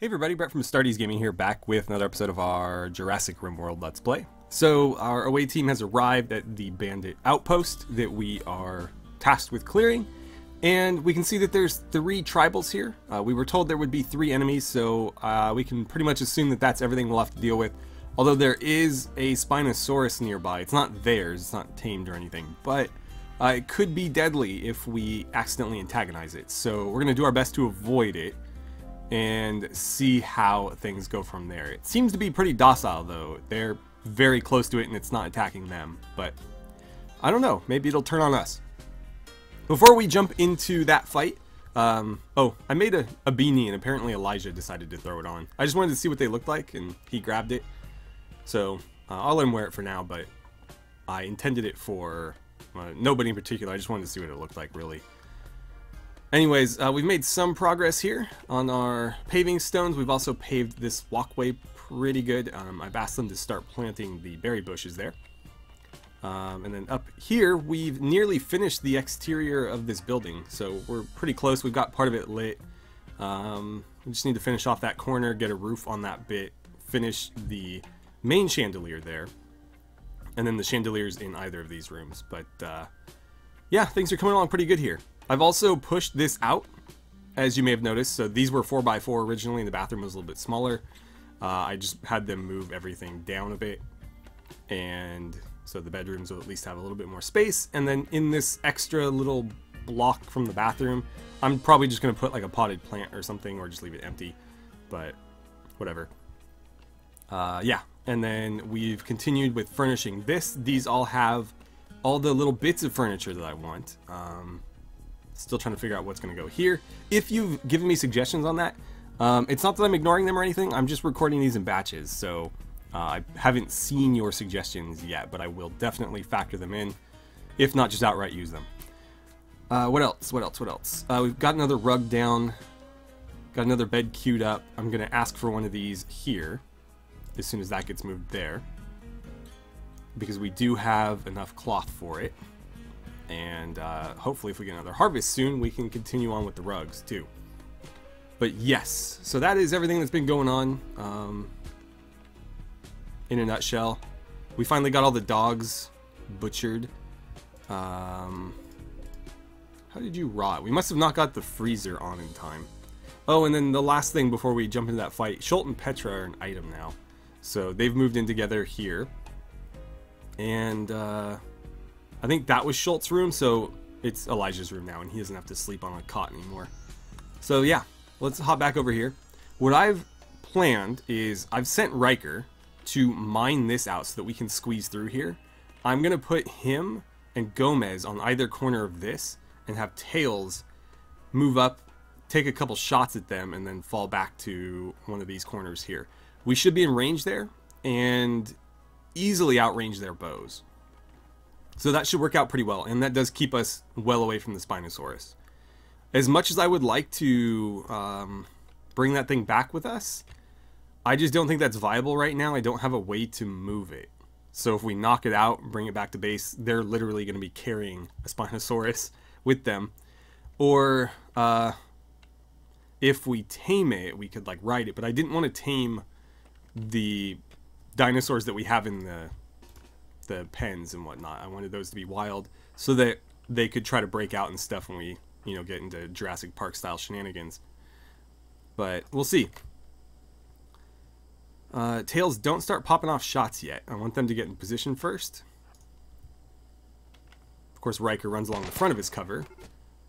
Hey everybody, Brett from AstartesGaming here, back with another episode of our Jurassic RimWorld Let's Play. So, our away team has arrived at the bandit outpost that we are tasked with clearing, and we can see that there's 3 tribals here. We were told there would be 3 enemies, so we can pretty much assume that that's everything we'll have to deal with. Although there is a Spinosaurus nearby. It's not theirs, it's not tamed or anything, but it could be deadly if we accidentally antagonize it. So we're going to do our best to avoid it and see how things go from there. It seems to be pretty docile though. They're very close to it and it's not attacking them, but I don't know, maybe it'll turn on us. Before we jump into that fight, oh, I made a beanie and apparently Elijah decided to throw it on. I just wanted to see what they looked like and he grabbed it. So I'll let him wear it for now, but I intended it for nobody in particular. I just wanted to see what it looked like, really. Anyways, we've made some progress here on our paving stones. We've also paved this walkway pretty good. I've asked them to start planting the berry bushes there. And then up here, we've nearly finished the exterior of this building. So we're pretty close. We've got part of it lit. We just need to finish off that corner, get a roof on that bit, finish the main chandelier there. And then the chandeliers in either of these rooms. But yeah, things are coming along pretty good here. I've also pushed this out, as you may have noticed. So these were 4x4 originally, and the bathroom was a little bit smaller. I just had them move everything down a bit, and so the bedrooms will at least have a little bit more space. And then in this extra little block from the bathroom, I'm probably just going to put like a potted plant or something, or just leave it empty, but whatever. Yeah, and then we've continued with furnishing this. These all have all the little bits of furniture that I want. Still trying to figure out what's going to go here. If you've given me suggestions on that, it's not that I'm ignoring them or anything. I'm just recording these in batches, so I haven't seen your suggestions yet, but I will definitely factor them in. If not, just outright use them. What else? We've got another rug down. Got another bed queued up. I'm going to ask for one of these here as soon as that gets moved there, because we do have enough cloth for it. And hopefully if we get another harvest soon, we can continue on with the rugs too. But yes, so that is everything that's been going on in a nutshell. We finally got all the dogs butchered. How did you rot? We must have not got the freezer on in time. Oh, and then the last thing before we jump into that fight, Schultz and Petra are an item now. So they've moved in together here. And I think that was Schultz's room, so it's Elijah's room now, and he doesn't have to sleep on a cot anymore. So yeah, let's hop back over here. What I've planned is I've sent Riker to mine this out so that we can squeeze through here. I'm going to put him and Gomez on either corner of this and have Tails move up, take a couple shots at them, and then fall back to one of these corners here. We should be in range there and easily outrange their bows. So that should work out pretty well, and that does keep us well away from the Spinosaurus. As much as I would like to bring that thing back with us, I just don't think that's viable right now. I don't have a way to move it. So if we knock it out and bring it back to base, they're literally going to be carrying a Spinosaurus with them. Or if we tame it, we could like ride it. But I didn't want to tame the dinosaurs that we have in the pens and whatnot. I wanted those to be wild so that they could try to break out and stuff when we, you know, get into Jurassic Park style shenanigans. But we'll see. Tails, don't start popping off shots yet. I want them to get in position first. Of course, Riker runs along the front of his cover,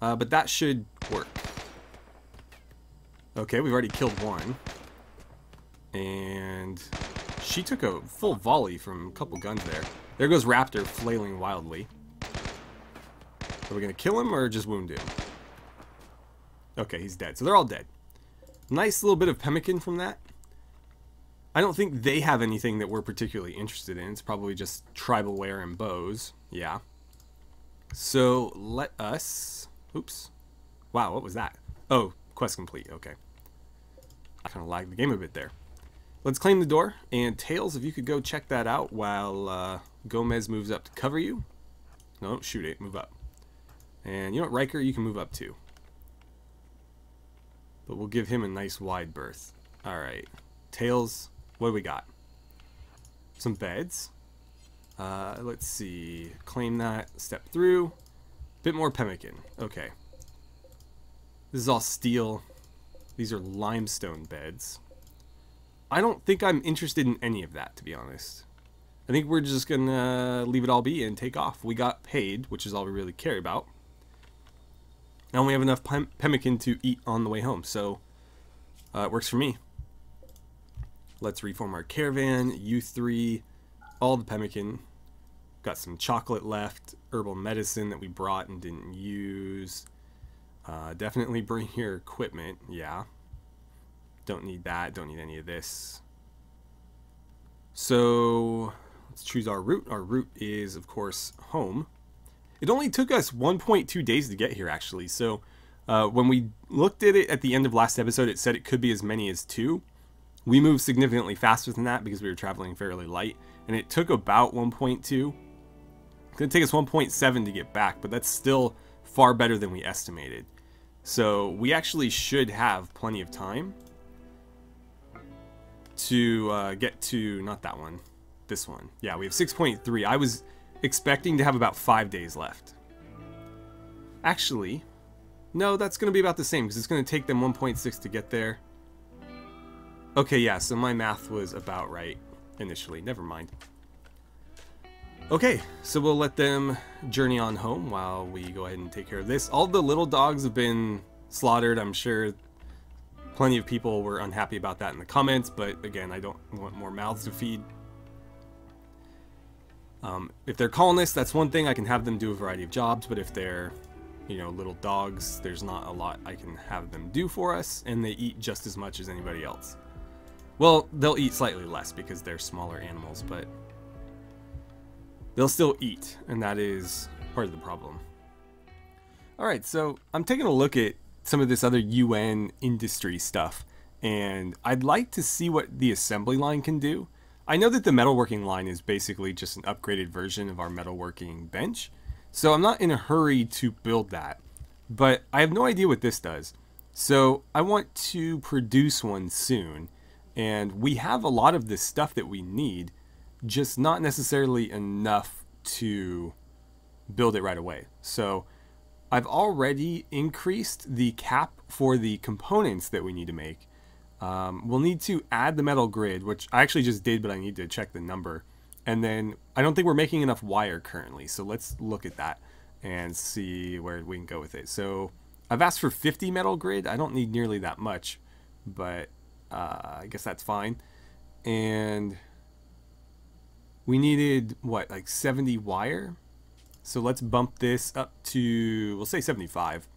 but that should work. Okay, we've already killed one, and she took a full volley from a couple guns there. There goes Raptor flailing wildly. Are we going to kill him or just wound him? Okay, he's dead. So they're all dead. Nice little bit of pemmican from that. I don't think they have anything that we're particularly interested in. It's probably just tribal wear and bows. Yeah. So let us... Oops. Wow, what was that? Oh, quest complete. Okay. I kind of lagged the game a bit there. Let's claim the door, and Tails, if you could go check that out while Gomez moves up to cover you. No, don't shoot it, move up. And you know what, Riker, you can move up too. But we'll give him a nice wide berth. Alright. Tails, what do we got? Some beds. Let's see. Claim that. Step through. Bit more pemmican. Okay. This is all steel. These are limestone beds. I don't think I'm interested in any of that, to be honest. I think we're just gonna leave it all be and take off. We got paid, which is all we really care about. And we have enough pemmican to eat on the way home, so it works for me. Let's reform our caravan. U3, all the pemmican. Got some chocolate left, herbal medicine that we brought and didn't use. Definitely bring your equipment, yeah. Don't need that, don't need any of this. So let's choose our route. Our route is, of course, home. It only took us 1.2 days to get here, actually. So when we looked at it at the end of last episode, it said it could be as many as 2. We moved significantly faster than that because we were traveling fairly light. And it took about 1.2. It's going to take us 1.7 to get back, but that's still far better than we estimated. So we actually should have plenty of time to get to, not that one, this one. Yeah, we have 6.3. I was expecting to have about 5 days left. Actually, no, that's going to be about the same because it's going to take them 1.6 to get there. Okay, yeah, so my math was about right initially. Never mind. Okay, so we'll let them journey on home while we go ahead and take care of this. All the little dogs have been slaughtered. I'm sure plenty of people were unhappy about that in the comments, but again, I don't want more mouths to feed. If they're colonists, that's one thing. I can have them do a variety of jobs, but if they're, you know, little dogs, there's not a lot I can have them do for us, and they eat just as much as anybody else. Well, they'll eat slightly less because they're smaller animals, but they'll still eat, and that is part of the problem. Alright, so I'm taking a look at some of this other UN industry stuff, and I'd like to see what the assembly line can do. I know that the metalworking line is basically just an upgraded version of our metalworking bench, so I'm not in a hurry to build that, but I have no idea what this does. So I want to produce one soon, and we have a lot of this stuff that we need, just not necessarily enough to build it right away. So I've already increased the cap for the components that we need to make. We'll need to add the metal grid, which I actually just did, but I need to check the number. And then I don't think we're making enough wire currently, so let's look at that and see where we can go with it. So I've asked for 50 metal grid. I don't need nearly that much, but I guess that's fine. And we needed, what, like 70 wire? So let's bump this up to, we'll say 75.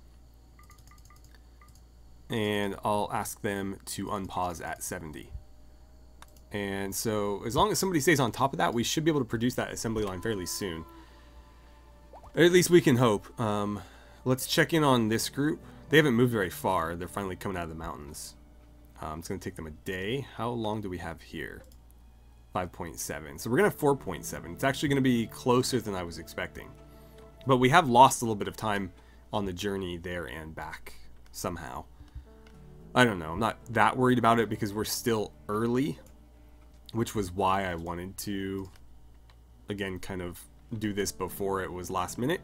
And I'll ask them to unpause at 70. And so as long as somebody stays on top of that, we should be able to produce that assembly line fairly soon. Or at least we can hope. Let's check in on this group. They haven't moved very far. They're finally coming out of the mountains. It's going to take them a day. How long do we have here? 5.7. So we're going to have 4.7. It's actually going to be closer than I was expecting. But we have lost a little bit of time on the journey there and back somehow. I don't know. I'm not that worried about it because we're still early, which was why I wanted to, again, kind of do this before it was last minute.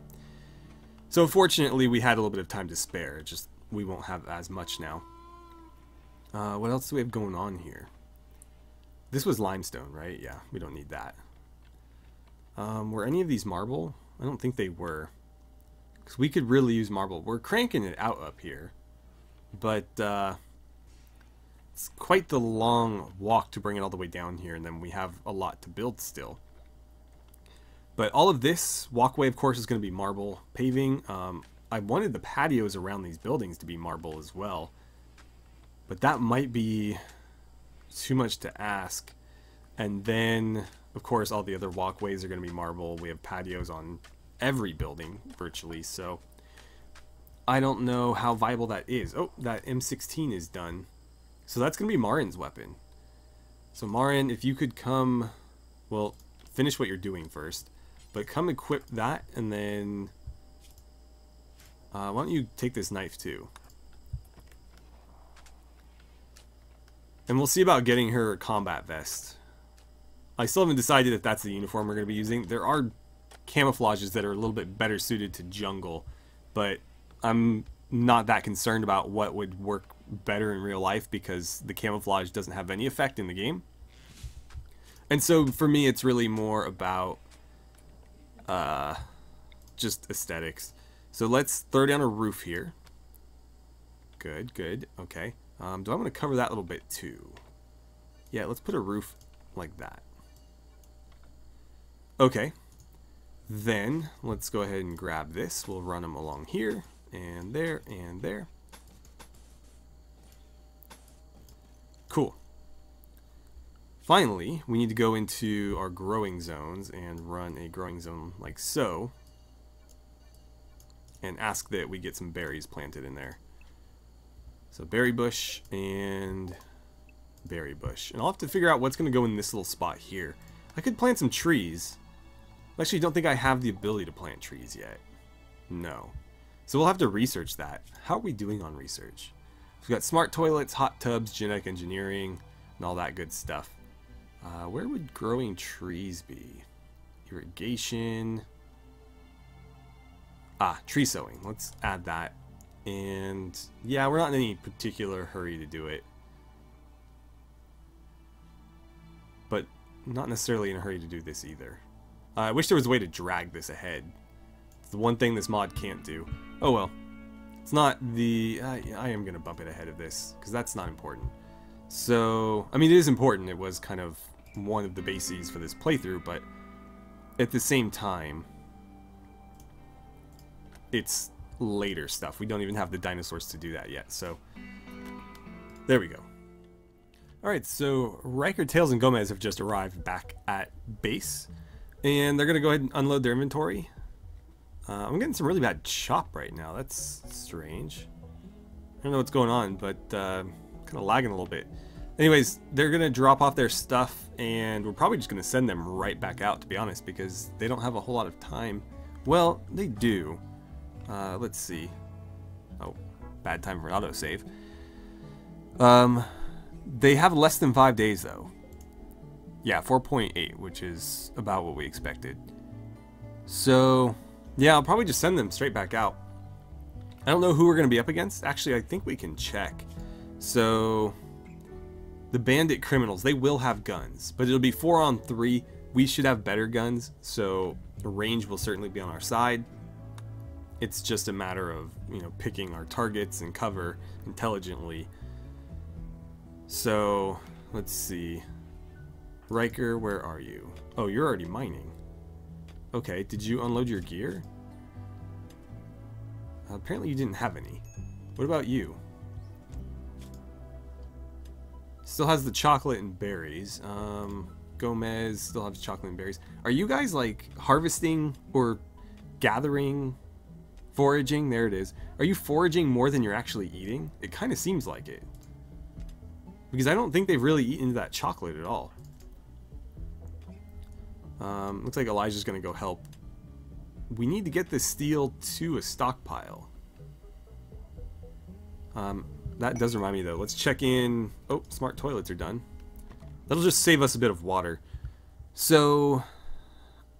So fortunately, we had a little bit of time to spare. It's just we won't have as much now. What else do we have going on here? This was limestone, right? Yeah, we don't need that. Were any of these marble? I don't think they were. Because we could really use marble. We're cranking it out up here. But it's quite the long walk to bring it all the way down here. And then we have a lot to build still. But all of this walkway, of course, is going to be marble paving. I wanted the patios around these buildings to be marble as well. But that might be too much to ask. And then, of course, all the other walkways are going to be marble. We have patios on every building, virtually. So I don't know how viable that is. Oh, that M16 is done. So that's going to be Marin's weapon. So Marin, if you could come... Well, finish what you're doing first. But come equip that, and then... why don't you take this knife, too? And we'll see about getting her a combat vest. I still haven't decided if that's the uniform we're going to be using. There are camouflages that are a little bit better suited to jungle, but I'm not that concerned about what would work better in real life because the camouflage doesn't have any effect in the game. And so for me, it's really more about just aesthetics. So let's throw down a roof here. Good, good. Okay. Do I want to cover that little bit too? Yeah, let's put a roof like that. Okay. Then let's go ahead and grab this. We'll run them along here and there and there. Cool. Finally, we need to go into our growing zones and run a growing zone like so. And ask that we get some berries planted in there. So berry bush and berry bush. And I'll have to figure out what's going to go in this little spot here. I could plant some trees. I actually don't think I have the ability to plant trees yet. No. So we'll have to research that. How are we doing on research? We've got smart toilets, hot tubs, genetic engineering, and all that good stuff. Where would growing trees be? Irrigation. Tree sowing. Let's add that. And yeah, we're not in any particular hurry to do it. But not necessarily in a hurry to do this either. I wish there was a way to drag this ahead. It's the one thing this mod can't do. Oh well. It's not the... I am going to bump it ahead of this, because that's not important. So, I mean, it is important. It was kind of one of the bases for this playthrough, but at the same time, it's later stuff. We don't even have the dinosaurs to do that yet, so there we go. Alright, so Riker, Tails, and Gomez have just arrived back at base, and they're going to go ahead and unload their inventory. I'm getting some really bad chop right now. That's strange. I don't know what's going on, but kind of lagging a little bit. Anyways, they're going to drop off their stuff, and we're probably just going to send them right back out, to be honest, because they don't have a whole lot of time. Well, they do. Let's see. Oh, bad time for an autosave. They have less than 5 days, though. Yeah, 4.8, which is about what we expected. So, yeah, I'll probably just send them straight back out. I don't know who we're going to be up against. Actually, I think we can check. So, the bandit criminals, they will have guns, but it'll be 4-on-3. We should have better guns, so the range will certainly be on our side. It's just a matter of, you know, picking our targets and cover intelligently. So, let's see. Riker, where are you? Oh, you're already mining. Okay, did you unload your gear? Apparently you didn't have any. What about you? Still has the chocolate and berries. Gomez still has chocolate and berries. Are you guys, like, harvesting or gathering, foraging? There it is. Are you foraging more than you're actually eating? It kind of seems like it. Because I don't think they've really eaten that chocolate at all. Looks like Elijah's going to go help. We need to get this steel to a stockpile. That does remind me, though. Let's check in. Oh, smart toilets are done. That'll just save us a bit of water. So,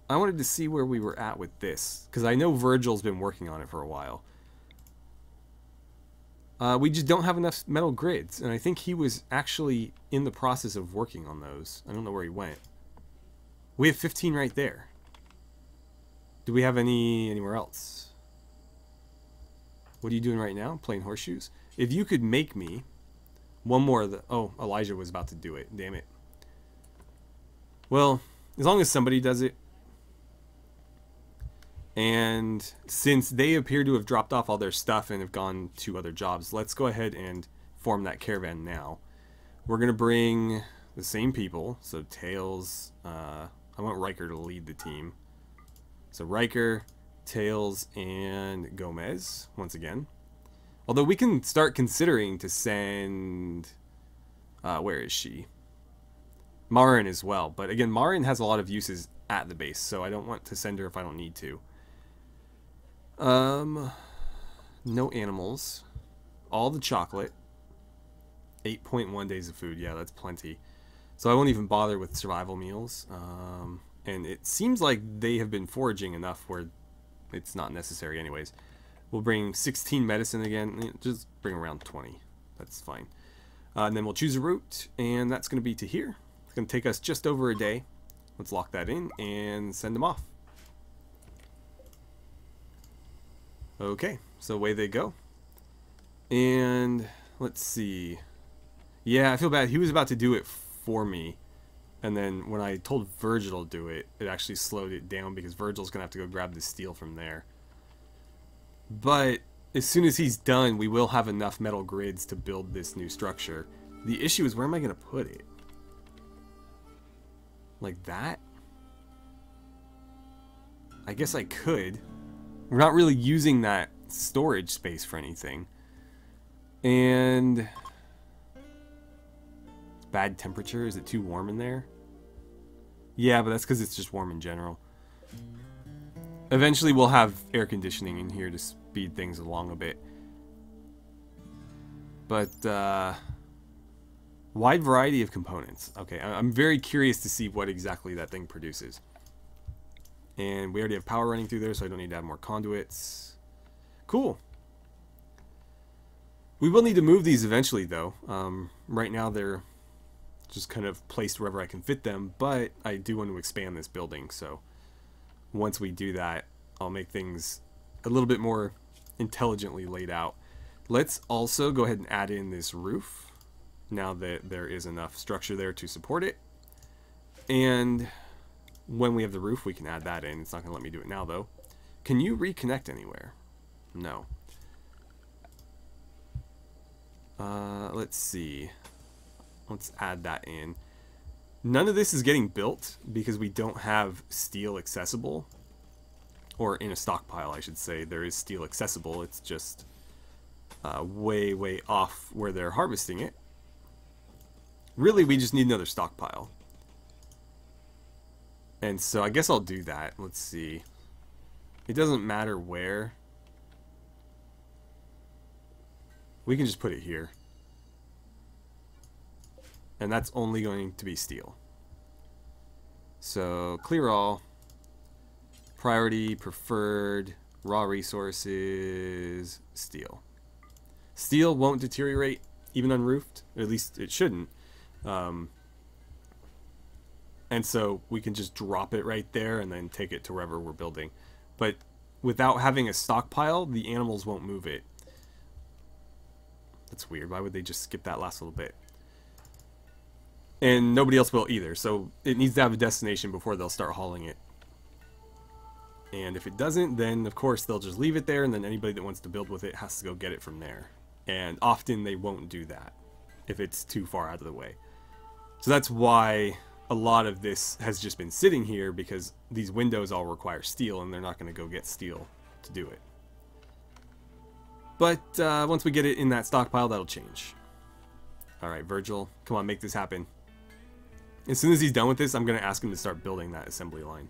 I wanted to see where we were at with this, because I know Virgil's been working on it for a while. We just don't have enough metal grids, and I think he was actually in the process of working on those. I don't know where he went. We have 15 right there. Do we have anywhere else? What are you doing right now? Playing horseshoes? If you could make me one more of the... Oh, Elijah was about to do it. Damn it. Well, as long as somebody does it. And since they appear to have dropped off all their stuff and have gone to other jobs, let's go ahead and form that caravan now. We're going to bring the same people. So Tails... I want Riker to lead the team. So Riker, Tails, and Gomez, once again. Although we can start considering to send... where is she? Marin as well. But again, Marin has a lot of uses at the base, so I don't want to send her if I don't need to. No animals. All the chocolate. 8.1 days of food. Yeah, that's plenty. So I won't even bother with survival meals. And it seems like they have been foraging enough where it's not necessary anyways. We'll bring 16 medicine again. Just bring around 20. That's fine. And then we'll choose a route, and that's going to be to here. It's going to take us just over a day. Let's lock that in and send them off. Okay, so away they go. And let's see. Yeah, I feel bad. He was about to do it for me. And then when I told Virgil to do it, it actually slowed it down because Virgil's going to have to go grab the steel from there. But as soon as he's done, we will have enough metal grids to build this new structure. The issue is, where am I going to put it? Like that? I guess I could. We're not really using that storage space for anything. And bad temperature. Is it too warm in there? Yeah, but that's because it's just warm in general. Eventually we'll have air conditioning in here to speed things along a bit. But wide variety of components. Okay, I'm very curious to see what exactly that thing produces. And we already have power running through there, so I don't need to add more conduits. Cool. We will need to move these eventually, though. Right now they're just kind of placed wherever I can fit them, but I do want to expand this building, so once we do that, I'll make things a little bit more intelligently laid out. Let's also go ahead and add in this roof, now that there is enough structure there to support it. And when we have the roof, we can add that in. It's not going to let me do it now, though. Can you reconnect anywhere? No. Let's see. Let's add that in. None of this is getting built because we don't have steel accessible. Or in a stockpile, I should say. There is steel accessible. It's just way, way off where they're harvesting it. Really, we just need another stockpile. And so I guess I'll do that. Let's see. It doesn't matter where. We can just put it here. And that's only going to be steel. So clear all. Priority, preferred, raw resources, steel. Steel won't deteriorate even unroofed. Or at least it shouldn't. And so we can just drop it right there and then take it to wherever we're building. But without having a stockpile, the animals won't move it. That's weird. Why would they just skip that last little bit? And nobody else will either. So it needs to have a destination before they'll start hauling it. And if it doesn't, then of course they'll just leave it there, and then anybody that wants to build with it has to go get it from there. And often they won't do that if it's too far out of the way. So that's why a lot of this has just been sitting here, because these windows all require steel, and they're not going to go get steel to do it. But once we get it in that stockpile, that'll change. Alright, Virgil, come on, make this happen. As soon as he's done with this, I'm going to ask him to start building that assembly line.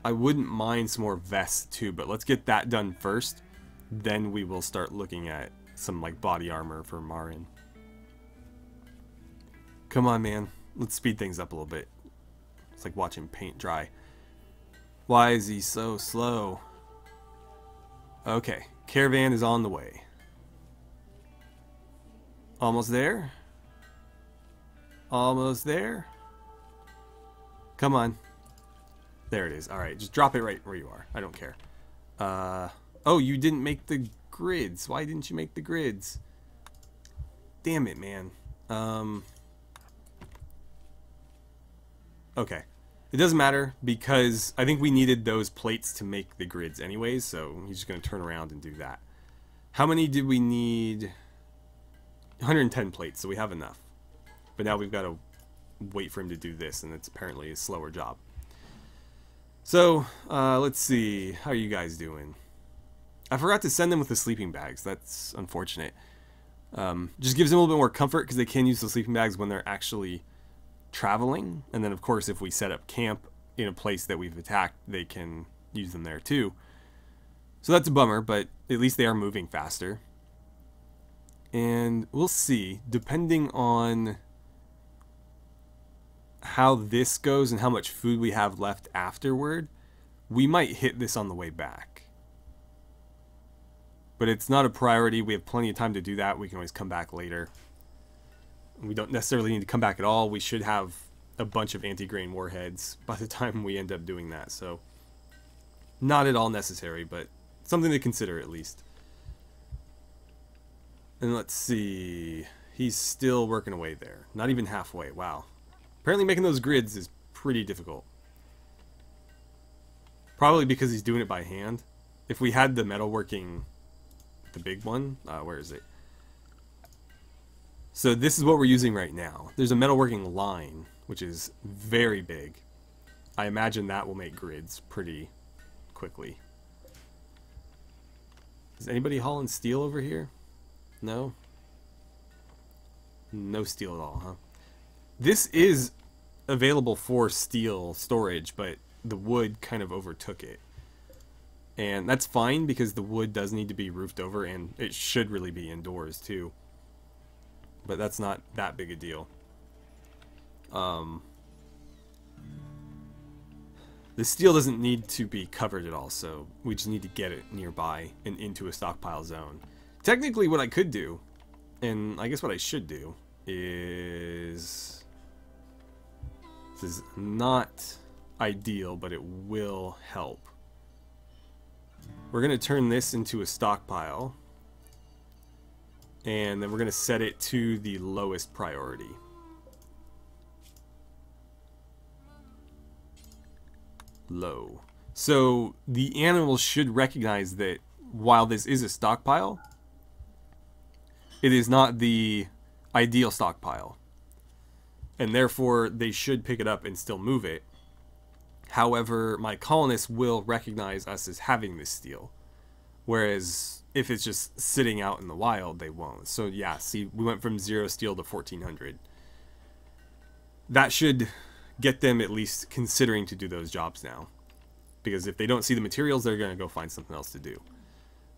I wouldn't mind some more vests too, but let's get that done first. Then we will start looking at some like body armor for Marin. Come on, man. Let's speed things up a little bit. It's like watching paint dry. Why is he so slow? Okay, caravan is on the way. Almost there. Almost there. Come on. There it is. Alright, just drop it right where you are. I don't care. Oh, you didn't make the grids. Why didn't you make the grids? Damn it, man. Okay. It doesn't matter because I think we needed those plates to make the grids anyways, so he's just going to turn around and do that. How many did we need? 110 plates, so we have enough. But now we've got to wait for him to do this, and it's apparently a slower job. So, let's see. How are you guys doing? I forgot to send them with the sleeping bags. That's unfortunate. Just gives them a little bit more comfort because they can use the sleeping bags when they're actually traveling. And then, of course, if we set up camp in a place that we've attacked, they can use them there too. So that's a bummer, but at least they are moving faster. And we'll see, depending on how this goes and how much food we have left afterward, we might hit this on the way back. But it's not a priority. We have plenty of time to do that. We can always come back later. We don't necessarily need to come back at all. We should have a bunch of anti-grain warheads by the time we end up doing that. So not at all necessary, but something to consider at least. And let's see. He's still working away there. Not even halfway. Wow. Apparently making those grids is pretty difficult. Probably because he's doing it by hand. If we had the metalworking, the big one, where is it? So this is what we're using right now. There's a metalworking line, which is very big. I imagine that will make grids pretty quickly. Is anybody hauling steel over here? No? No steel at all, huh? This is available for steel storage, but the wood kind of overtook it. And that's fine because the wood does need to be roofed over, and it should really be indoors too. But that's not that big a deal. The steel doesn't need to be covered at all, so we just need to get it nearby and into a stockpile zone. Technically what I could do, and I guess what I should do, is... This is not ideal, but it will help. We're going to turn this into a stockpile, and then we're going to set it to the lowest priority. Low. So the animals should recognize that while this is a stockpile, it is not the ideal stockpile. And therefore, they should pick it up and still move it. However, my colonists will recognize us as having this steel. Whereas, if it's just sitting out in the wild, they won't. So yeah, see, we went from 0 steel to 1400. That should get them at least considering to do those jobs now. Because if they don't see the materials, they're going to go find something else to do.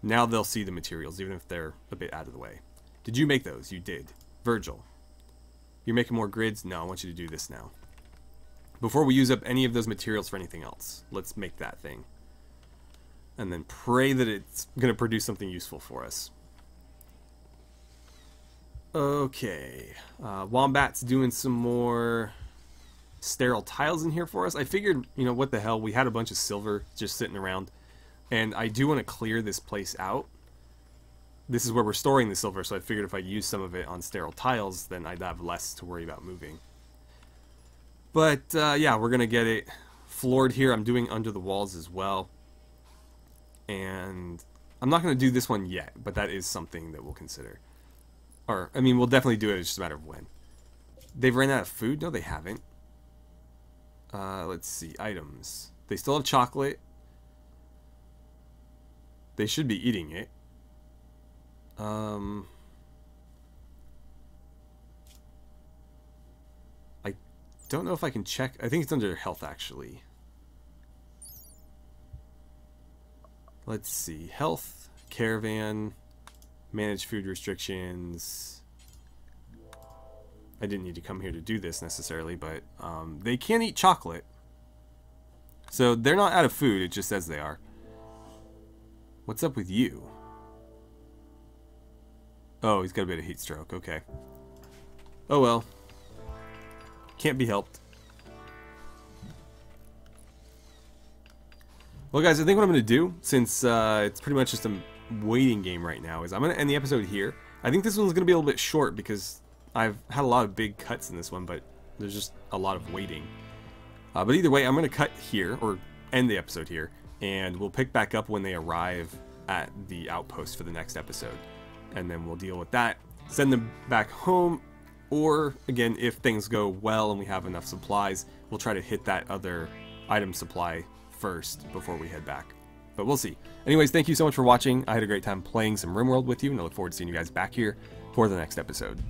Now they'll see the materials, even if they're a bit out of the way. Did you make those? You did. Virgil. You're making more grids? No, I want you to do this now. Before we use up any of those materials for anything else, let's make that thing. And then pray that it's going to produce something useful for us. Okay. Wombat's doing some more sterile tiles in here for us. I figured, you know, what the hell, we had a bunch of silver just sitting around. And I do want to clear this place out. This is where we're storing the silver, so I figured if I use some of it on sterile tiles, then I'd have less to worry about moving. But, yeah, we're going to get it floored here. I'm doing under the walls as well. And I'm not going to do this one yet, but that is something that we'll consider. Or, I mean, we'll definitely do it, it's just a matter of when. They've ran out of food? No, they haven't. Let's see, items. They still have chocolate. They should be eating it. I don't know if I can check. I think it's under health, actually. Let's see. Health, caravan, manage food restrictions. I didn't need to come here to do this necessarily, but they can eat chocolate. So they're not out of food, it just says they are. What's up with you? Oh, he's got a bit of heat stroke, okay. Oh well. Can't be helped. Well guys, I think what I'm going to do, since it's pretty much just a waiting game right now, is I'm going to end the episode here. I think this one's going to be a little bit short because I've had a lot of big cuts in this one, but there's just a lot of waiting. But either way, I'm going to cut here, or end the episode here, and we'll pick back up when they arrive at the outpost for the next episode. And then we'll deal with that, send them back home, or, again, if things go well and we have enough supplies, we'll try to hit that other item supply first before we head back. But we'll see. Anyways, thank you so much for watching. I had a great time playing some RimWorld with you, and I look forward to seeing you guys back here for the next episode.